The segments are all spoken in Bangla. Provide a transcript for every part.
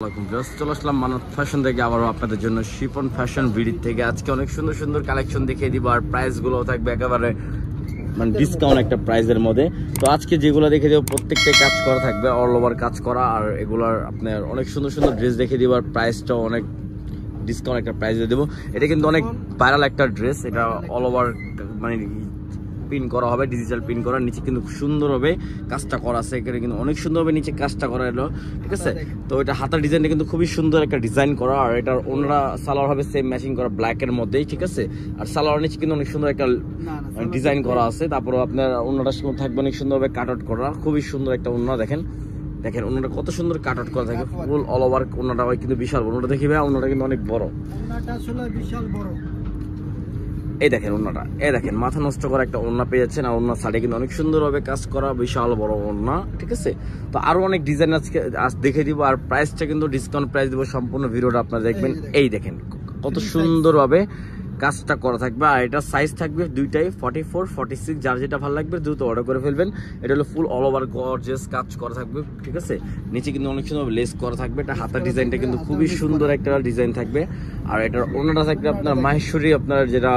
চলে আসলাম মানত ফ্যাশন থেকে আবারও আপনাদের জন্য শিফন ফ্যাশন ভিডি থেকে আজকে অনেক সুন্দর সুন্দর কালেকশন দেখিয়ে দিব আর প্রাইস গুলো থাকবে একেবারে মানে ডিসকাউন্ট একটা প্রাইসের মধ্যে। তো আজকে যেগুলো দেখে দেবো প্রত্যেকটাই কাজ করা থাকবে, অল ওভার কাজ করা, আর এগুলার আপনার অনেক সুন্দর সুন্দর ড্রেস দেখিয়ে দিব আর প্রাইসটাও অনেক ডিসকাউন্ট একটা প্রাইস দিয়ে দেবো। এটা কিন্তু অনেক ভাইরাল একটা ড্রেস, এটা অল ওভার মানে পিন করা হবে, ডিজিটাল পিন করা, নিচে কিন্তু সুন্দর হবে কাজটা করা আছে, এখানে কিন্তু অনেক সুন্দর হবে নিচে কাজটা করা এলো, ঠিক আছে। তো এটা হাতার ডিজাইনটা কিন্তু খুবই সুন্দর একটা ডিজাইন করা, আর এটার ওনারা সালোয়ার হবে সেম ম্যাচিং করা ব্ল্যাক এর মধ্যেই, ঠিক আছে। আর সালোয়ার নিচে কিন্তু অনেক সুন্দর একটা ডিজাইন করা আছে, তারপর আপনার ওনাটার সঙ্গে থাকবে অনেক সুন্দর ভাবে কাট আউট করা, খুবই সুন্দর একটা ওনা। দেখেন দেখেন ওনাটা কত সুন্দর কাট আউট করা থাকে, ফুল অল ওভার ওনাটা কিন্তু বিশাল বড়, ওনাটা দেখিবে ওনাটা কিন্তু অনেক বড়, ওনাটা আসলে বিশাল বড়। এই দেখেন ওন্নাটা, এই দেখেন মাথা নষ্ট করা একটা ওন্না পেয়ে যাচ্ছেন, আর ওন্নার সাইডে কিন্তু অনেক সুন্দরভাবে কাজ করা বিশাল বড় ওন্না, ঠিক আছে। তো আরো অনেক ডিজাইন আজকে দেখে দিব, আর প্রাইসটা কিন্তু ডিসকাউন্ট প্রাইস দিব, সম্পূর্ণ ভিডিওটা আপনারা দেখবেন। এই দেখেন কত সুন্দরভাবে কাজটা করা থাকবে, আর এটা সাইজ থাকবে দুইটাই 44, 46, যার যেটা ভালো লাগবে দ্রুত অর্ডার করে ফেলবেন। এটা হলো ফুল অল ওভার গর্জিয়াস কাজ করা থাকবে, ঠিক আছে। নিচে কিন্তু অনেক সুন্দর লেস করা থাকবে, এটা হাতার ডিজাইনটা কিন্তু খুবই সুন্দর একটা ডিজাইন থাকবে, আর এটার ওনাটা থাকবে আপনার মাহেশ্বরী, আপনার যেটা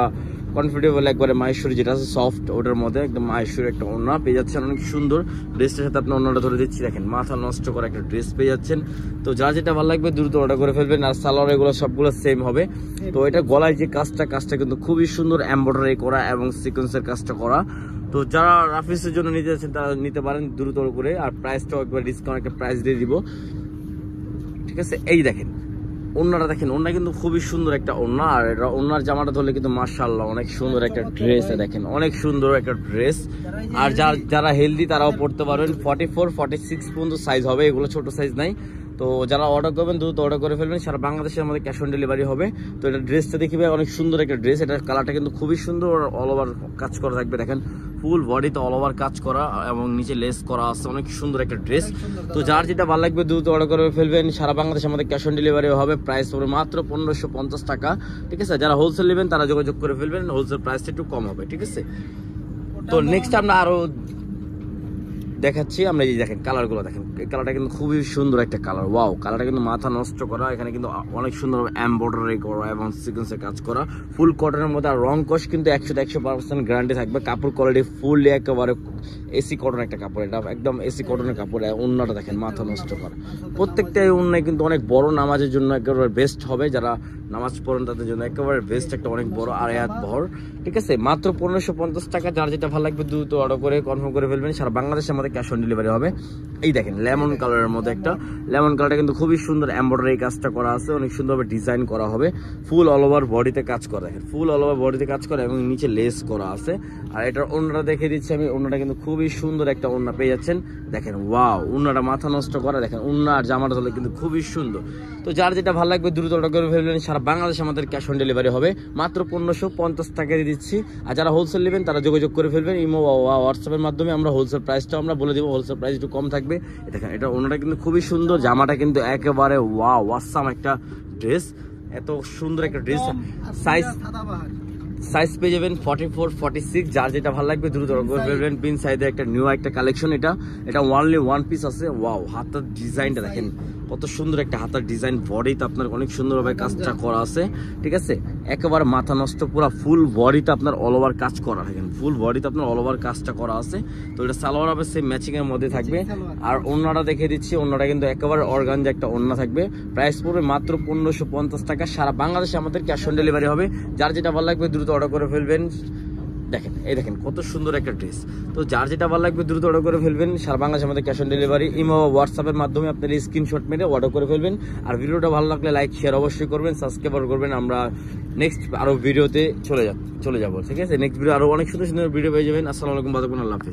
কমফোর্টেবল একবারে মাহেশ্বরী যেটা আছে সফট, ওটার মধ্যে একদম মাহেশ্বরী একটা ওড়না পেয়ে যাচ্ছেন, অনেক সুন্দর। ড্রেসটার সাথে আপনার ওড়নাটা ধরে দিচ্ছি, দেখেন মাথা নষ্ট করা একটা ড্রেস পেয়ে যাচ্ছেন। তো যার যেটা ভালো লাগবে দ্রুত অর্ডার করে ফেলবেন, আর সালোয়ার এগুলো সবগুলো সেম হবে। তো এটা গলায় যে কাজটা কিন্তু খুবই সুন্দর এমব্রয়ডারি করা এবং সিকোয়েন্সের কাজটা করা। তো যারা রাফিসের জন্য নিতে যাচ্ছেন তারা নিতে পারেন দ্রুত করে, আর প্রাইসটাও একবার ডিসকাউন্ট একটা প্রাইস দিয়ে দিব, ঠিক আছে। এই দেখেন ওন্নাটা দেখেন, ওন্না কিন্তু খুবই সুন্দর একটা ওন্না, আর এটা ওন্নার জামাটা ধরলে কিন্তু মাশাআল্লাহ অনেক সুন্দর একটা ড্রেস, দেখেন অনেক সুন্দর একটা ড্রেস। আর যারা হেলদি তারাও পড়তে পারবেন, 44, 46 পর্যন্ত সাইজ হবে, এগুলো ছোট সাইজ নাই। তো যারা অর্ডার করবেন দ্রুত অর্ডার করে ফেলবেন, সারা বাংলাদেশে আমাদের ক্যাশ অন ডেলিভারি হবে। তো এটা ড্রেসটা দেখিবে অনেক সুন্দর একটা ড্রেস, এটার কালারটা কিন্তু খুবই সুন্দর, অল ওভার কাজ করা থাকবে, দেখেন ফুল বডিতে অল ওভার কাজ করা এবং নিচে লেস করা আছে, অনেক সুন্দর একটা ড্রেস। তো যার যেটা ভালো লাগবে দ্রুত অর্ডার করে ফেলবেন, সারা বাংলাদেশে আমাদের ক্যাশ অন ডেলিভারি হবে। প্রাইস পড়বে মাত্র 1550 টাকা, ঠিক আছে। যারা হোলসেল নেবেন তারা যোগাযোগ করে ফেলবেন, হোলসেল প্রাইসটা একটু কম হবে, ঠিক আছে। তো নেক্সট আমরা আরো দেখাচ্ছি, আমরা এই দেখেন কালারগুলো দেখেন, এই কালারটা কিন্তু খুবই সুন্দর একটা কালার, ওয়াও কালারটা কিন্তু মাথা নষ্ট করা, এখানে কিন্তু অনেক সুন্দর এমব্রয়ডারি করা এবং সিকোয়েন্সের কাজ করা, ফুল কটনের মধ্যে। আর রং কস কিন্তু 100% গ্যারান্টি থাকবে, কাপড় কোয়ালিটি ফুললি একেবারে এসি কটন একটা কাপড়, এটা একদম এসি কটনের কাপড়। ওন্নাটা দেখেন মাথা নষ্ট করা, প্রত্যেকটা ওন্নায় কিন্তু অনেক বড়, নামাজের জন্য একেবারে বেস্ট হবে, যারা নামাজ পড়েন তাদের জন্য একেবারে বেস্ট একটা অনেক বড় আর হাত ভর, ঠিক আছে। মাত্র 1550 টাকা, যার যেটা ভালো লাগবে দ্রুত অর্ডার করে কনফার্ম করে ফেলবেন, সারা বাংলাদেশে আমাদের ক্যাশ অন ডেলিভারি হবে। এই দেখেন লেমন কালারের মধ্যে একটা, লেমন কালারটা কিন্তু খুবই সুন্দর এমব্রয়ডারি কাজটা করা আছে, অনেক সুন্দরভাবে ডিজাইন করা হবে, ফুল অল ওভার বডিতে কাজ করা, দেখেন ফুল অল ওভার বডিতে কাজ করা এবং নিচে লেস করা আছে। আর এটার ওন্নাটা দেখে দিচ্ছি আমি, ওন্নাটা কিন্তু খুবই সুন্দর একটা ওন্না পেয়ে যাচ্ছেন, দেখেন ওয়াও ওন্নাটা মাথা নষ্ট করা, দেখেন ওন্না আর জামাটা ধরলে কিন্তু খুবই সুন্দর। তো যার যেটা ভালো লাগবে দ্রুত অর্ডার করে ফেলবেন, সারা বাংলাদেশে আমাদের ক্যাশ অন ডেলিভারি হবে, মাত্র 1550 টাকা দিয়ে দিচ্ছি। আর যারা হোলসেল নেবেন তারা যোগাযোগ করে ফেলবেন ইমো বা হোয়াটসঅ্যাপের মাধ্যমে, আমরা হোলসেল প্রাইসটাও আমরা বলে দেবো, হোলসেল প্রাইস একটু কম থাকবে। দেখেন এটা ওনাটা কিন্তু খুবই সুন্দর, জামাটা কিন্তু একেবারে ওয়াও ওয়াসাম একটা ড্রেস, এত সুন্দর একটা ড্রেস। সাইজ পেয়ে যাবেন 44, 46, যার যেটা ভালো লাগবে দ্রুত অর্ডার করে ফেলবেন। পিন সাইজে একটা নিউ একটা কালেকশন, এটা ওয়ানলি ওয়ান পিস আছে, ওয়াও হাতার ডিজাইনটা দেখেন কত সুন্দর একটা হাতার ডিজাইন, বডিতে আপনার অনেক সুন্দরভাবে কাজটা করা আছে, ঠিক আছে। একেবারে মাথা নষ্ট পুরো ফুল বডিতে আপনার অল ওভার কাজ করা, দেখেন ফুল বডিতে আপনার অল ওভার কাজটা করা আছে। তো এটা সালোয়ার হবে সেই ম্যাচিং এর মধ্যে থাকবে, আর ওন্নাটা দেখে দিচ্ছি, ওন্নাটা কিন্তু একেবারে অর্গানজা একটা ওন্না থাকবে, প্রাইস পড়বে মাত্র 1550 টাকা, সারা বাংলাদেশে আমাদের ক্যাশ অন ডেলিভারি হবে। যার যেটা ভালো লাগবে দ্রুত অর্ডার করে ফেলবেন, দেখেন এই দেখেন কত সুন্দর একটা ড্রেস। তো যার যেটা ভালো লাগবে দ্রুত অর্ডার করে ফেলবেন, সারা বাংলাদেশে আমাদের ক্যাশ অন ডেলিভারি, ইমো হোয়াটসঅ্যাপের মাধ্যমে আপনার স্ক্রিনশট মেরে অর্ডার করে ফেলবেন। আর ভিডিওটা ভালো লাগলে লাইক শেয়ার অবশ্যই করবেন, সাবস্ক্রাইব করবেন। আমরা নেক্সট আরো ভিডিওতে চলে যাবো, ঠিক আছে। নেক্সট ভিডিও আরো অনেক সুন্দর সুন্দর ভিডিও পেয়ে যাবেন। আসসালামু আলাইকুম, আল্লাহ হাফেজ।